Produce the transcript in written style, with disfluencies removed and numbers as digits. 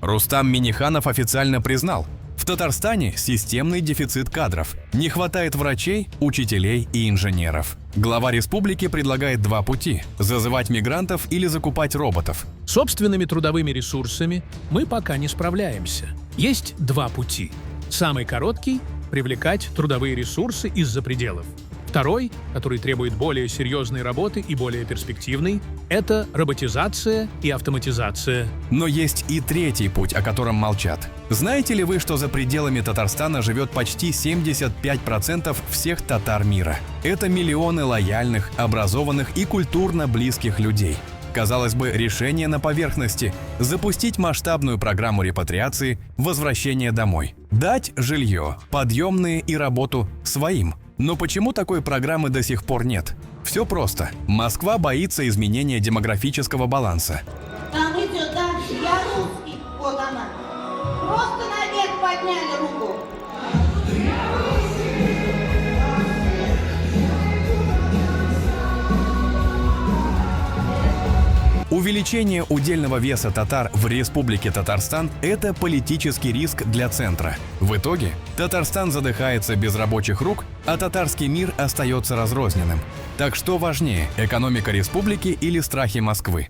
Рустам Минниханов официально признал: в Татарстане системный дефицит кадров. Не хватает врачей, учителей и инженеров. Глава республики предлагает два пути – зазывать мигрантов или закупать роботов. Собственными трудовыми ресурсами мы пока не справляемся. Есть два пути. Самый короткий – привлекать трудовые ресурсы из-за пределов. Второй, который требует более серьезной работы и более перспективный, это роботизация и автоматизация. Но есть и третий путь, о котором молчат. Знаете ли вы, что за пределами Татарстана живет почти 75% всех татар мира? Это миллионы лояльных, образованных и культурно близких людей. Казалось бы, решение на поверхности – запустить масштабную программу репатриации, возвращения домой. Дать жилье, подъемные и работу своим. Но почему такой программы до сих пор нет? Все просто. Москва боится изменения демографического баланса. Там идет дальше. Я русский. Вот она. Просто наверх подняли руку. Увеличение удельного веса татар в Республике Татарстан – это политический риск для центра. В итоге Татарстан задыхается без рабочих рук, а татарский мир остается разрозненным. Так что важнее – экономика республики или страхи Москвы?